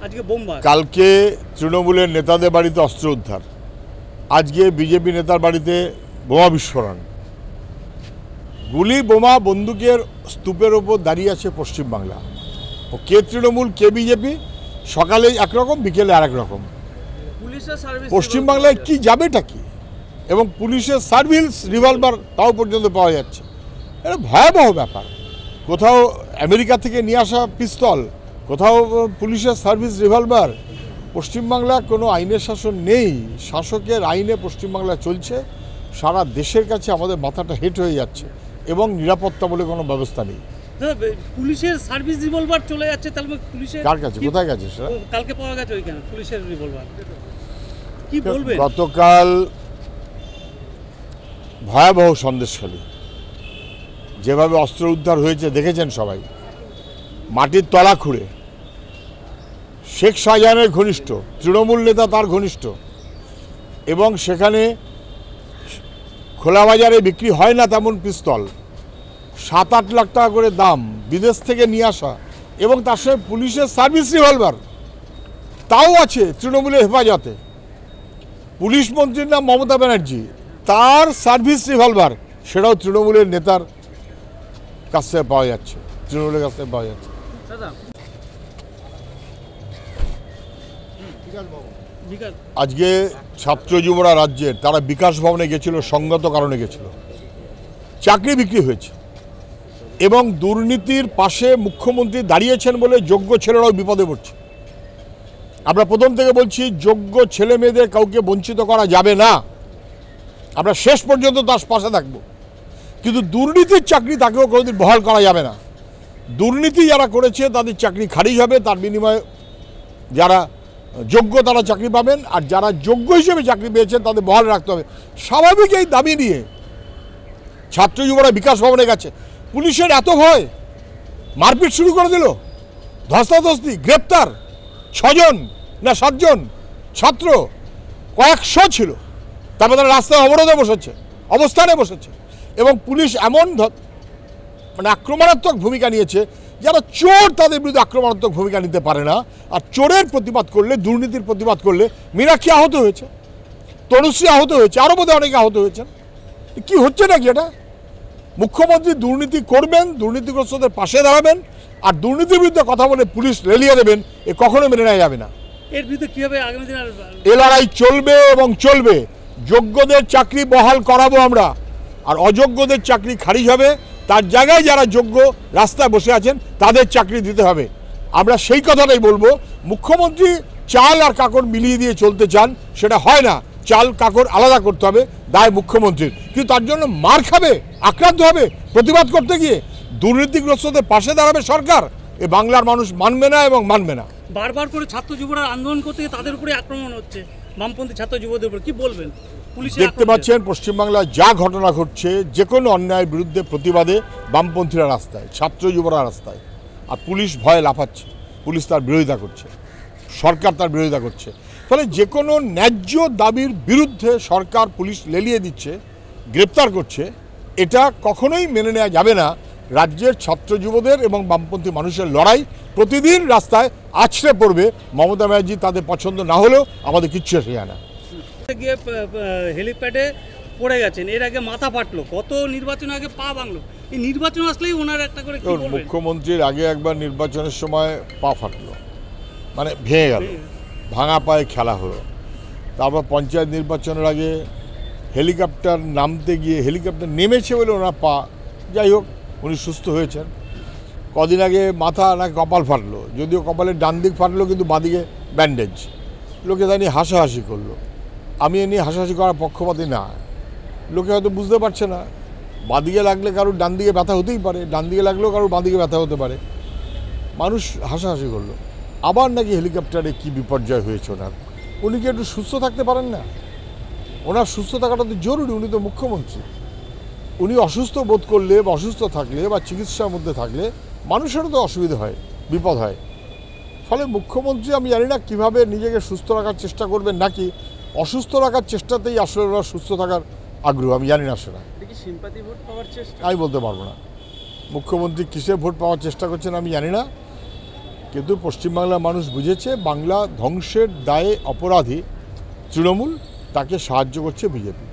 আজকে বোমবার, কালকে তৃণমূলের নেতাদের বাড়িতে অস্ত্র উদ্ধার, আজকে বিজেপি নেতার বাড়িতে বোমা বিস্ফোরণ। গুলি বোমা বন্দুকের স্তূপের ওপর দাঁড়িয়ে আছে পশ্চিমবাংলা। ও কে তৃণমূল কে বিজেপি, সকালে একরকম বিকেলে আরেক রকম। পুলিশের সার্ভিস পশ্চিমবাংলায় কি যাবেটা কি, এবং পুলিশের সার্ভিস রিভলভার তাও পর্যন্ত পাওয়া যাচ্ছে। এটা ভয়াবহ ব্যাপার। কোথাও আমেরিকা থেকে নিয়ে আসা পিস্তল, কোথাও পুলিশের সার্ভিস রিভলভার। পশ্চিমবাংলা কোনো আইনের শাসন নেই, শাসকের আইনে পশ্চিমবাংলা চলছে। সারা দেশের কাছে আমাদের মাথাটা হেঁট হয়ে যাচ্ছে, এবং নিরাপত্তা বলে কোনো ব্যবস্থা নেই। পুলিশের সার্ভিস রিভলভার চলে যাচ্ছে, তাহলে পুলিশের কার কাছে, কোথায় গেছে সেটা? কালকে পাওয়া গেছে ওইখানে পুলিশের রিভলভার। কি বলবেন? গতকাল ভয়াবহ সন্দেশখালী যেভাবে অস্ত্র উদ্ধার হয়েছে দেখেছেন সবাই। মাটির তলা খুঁড়ে শেখ শাহজাহানের ঘনিষ্ঠ তৃণমূল নেতা, তার ঘনিষ্ঠ, এবং সেখানে খোলা বাজারে বিক্রি হয় না তেমন পিস্তল, 7-8 লাখ টাকা করে দাম, বিদেশ থেকে নিয়ে আসা, এবং তার সঙ্গে পুলিশের সার্ভিস রিভলভার তাও আছে তৃণমূলের হেফাজতে। পুলিশ মন্ত্রীর নাম মমতা ব্যানার্জি, তার সার্ভিস রিভলভার সেটাও তৃণমূলের নেতার কাছ থেকে পাওয়া যাচ্ছে, তৃণমূলের কাছ থেকে পাওয়া যাচ্ছে। আজকে ছাত্র যুবরা রাজ্যের তারা বিকাশ ভবনে গেছিল, সঙ্গত কারণে গেছিল। চাকরি বিক্রি হয়েছে, এবং দুর্নীতির পাশে মুখ্যমন্ত্রী দাঁড়িয়েছেন বলে যোগ্য ছেলেরাও বিপদে পড়ছে। আমরা প্রথম থেকে বলছি, যোগ্য ছেলে মেয়েদের কাউকে বঞ্চিত করা যাবে না, আমরা শেষ পর্যন্ত তার পাশে থাকবো। কিন্তু দুর্নীতির চাকরি তাকেও কোনোদিন বহাল করা যাবে না। দুর্নীতি যারা করেছে তাদের চাকরি খারিজ হবে, তার বিনিময়ে যারা যোগ্য তারা চাকরি পাবেন, আর যারা যোগ্য হিসেবে চাকরি পেয়েছেন তাদের বহাল রাখতে হবে। স্বাভাবিক এই দাবি নিয়ে ছাত্র যুবরা বিকাশ ভবনে গেছে। পুলিশের এত ভয়, মারপিট শুরু করে দিল, ধস্তাধস্তি, গ্রেপ্তার 6 জন না 7 জন ছাত্র, কয়েকশো ছিল। তারপরে তারা রাস্তায় অবরোধে বসেছে, অবস্থানে বসেছে, এবং পুলিশ এমন মানে আক্রমণাত্মক ভূমিকা নিয়েছে, যারা চোর তাদের বিরুদ্ধে আক্রমণাত্মক ভূমিকা নিতে পারে না। আর চোরের প্রতিবাদ করলে, দুর্নীতির প্রতিবাদ করলে, মীনাক্ষী আহত হয়েছে, তনুশ্রী আহত হয়েছে, আরও বোধহয় অনেকে আহত হয়েছেন। কি হচ্ছে নাকি এটা? মুখ্যমন্ত্রী দুর্নীতি করবেন, দুর্নীতিগ্রস্তদের পাশে দাঁড়াবেন, আর দুর্নীতির বিরুদ্ধে কথা বলে পুলিশ লেলিয়ে দেবেন, এ কখনো মেনে নেওয়া যাবে না। এর বিরুদ্ধে কীভাবে আগামী দিনে এ লড়াই চলবে এবং চলবে। যোগ্যদের চাকরি বহাল করাবো আমরা, আর অযোগ্যদের চাকরি খারিজ হবে। তার জায়গায় যারা যোগ্য রাস্তায় বসে আছেন তাদের চাকরি দিতে হবে। আমরা সেই কথাটাই বলবো। মুখ্যমন্ত্রী চাল আর কাকড় মিলিয়ে দিয়ে চলতে চান, সেটা হয় না। চাল কাকড় আলাদা করতে হবে, দায় মুখ্যমন্ত্রীর। কিন্তু তার জন্য মার খাবে, আক্রান্ত হবে প্রতিবাদ করতে গিয়ে। দুর্নীতিগ্রস্তদের পাশে দাঁড়াবে সরকার, এ বাংলার মানুষ মানবে না এবং মানবে না। বারবার করে ছাত্র যুবরা আন্দোলন করতে গিয়ে তাদের উপরে আক্রমণ হচ্ছে, বামপন্থী ছাত্র যুবদের উপর। কি বলবেন? দেখতে পাচ্ছেন পশ্চিমবাংলায় যা ঘটনা ঘটছে, যে কোনো অন্যায়ের বিরুদ্ধে প্রতিবাদে বামপন্থীরা রাস্তায়, ছাত্র যুবরা রাস্তায়, আর পুলিশ ভয়ে লাফাচ্ছে, পুলিশ তার বিরোধিতা করছে, সরকার তার বিরোধিতা করছে। ফলে যে কোনো ন্যায্য দাবির বিরুদ্ধে সরকার পুলিশ লেলিয়ে দিচ্ছে, গ্রেপ্তার করছে, এটা কখনোই মেনে নেওয়া যাবে না। রাজ্যের ছাত্র যুবদের এবং বামপন্থী মানুষের লড়াই প্রতিদিন রাস্তায় আছড়ে পড়বে। মমতা ব্যানার্জি তাদের পছন্দ না হলেও আমাদের কিচ্ছু এসে যায় না। গিয়ে হেলিপ্যাডে পড়ে গেছেন, এর আগে মাথা ফাটলো, কত নির্বাচন আগে পা ভাঙলো। এই নির্বাচন আসলেই ওনার একটা করে কি বলবেন? মুখ্যমন্ত্রীর আগে একবার নির্বাচনের সময় পা ফাটলো, মানে ভেঙে গেল, ভাঙা পায়ে খেলা হলো। তারপর পঞ্চায়েত নির্বাচনের আগে হেলিকপ্টার নামতে গিয়ে হেলিকপ্টার নেমেছে বলে ওনার পা, যাই হোক উনি সুস্থ হয়েছেন। কদিন আগে মাথা না কপাল ফাটলো, যদিও কপালের ডান দিক ফাটলো কিন্তু বাঁদিকে ব্যান্ডেজ। লোকে তা নিয়ে হাসাহাসি করলো। আমি এ নিয়ে হাসাহাসি করার পক্ষপাতী না। লোকে হয়তো বুঝতে পারছে না, বাঁদিকে লাগলে কারোর ডান দিকে ব্যথা হতেই পারে, ডান দিকে লাগলেও কারোর বাঁদিকে ব্যথা হতে পারে। মানুষ হাসাহাসি করলো। আবার নাকি হেলিকপ্টারে কি বিপর্যয় হয়েছে ওনার। উনি কি একটু সুস্থ থাকতে পারেন না? ওনার সুস্থ থাকাটা তো জরুরি, উনি তো মুখ্যমন্ত্রী। উনি অসুস্থ বোধ করলে বা অসুস্থ থাকলে বা চিকিৎসার মধ্যে থাকলে মানুষেরও তো অসুবিধা হয়, বিপদ হয়। ফলে মুখ্যমন্ত্রী আমি জানি না কীভাবে নিজেকে সুস্থ রাখার চেষ্টা করবেন, নাকি অসুস্থ রাখার চেষ্টাতেই আসলে ওরা সুস্থ থাকার আগ্রহ, আমি জানি না সেটা। আমি বলতে পারবো না মুখ্যমন্ত্রী কিসের ভোট পাওয়ার চেষ্টা করছেন আমি জানি না, কিন্তু পশ্চিমবাংলার মানুষ বুঝেছে বাংলা ধ্বংসের দায়ে অপরাধী তৃণমূল, তাকে সাহায্য করছে বিজেপি।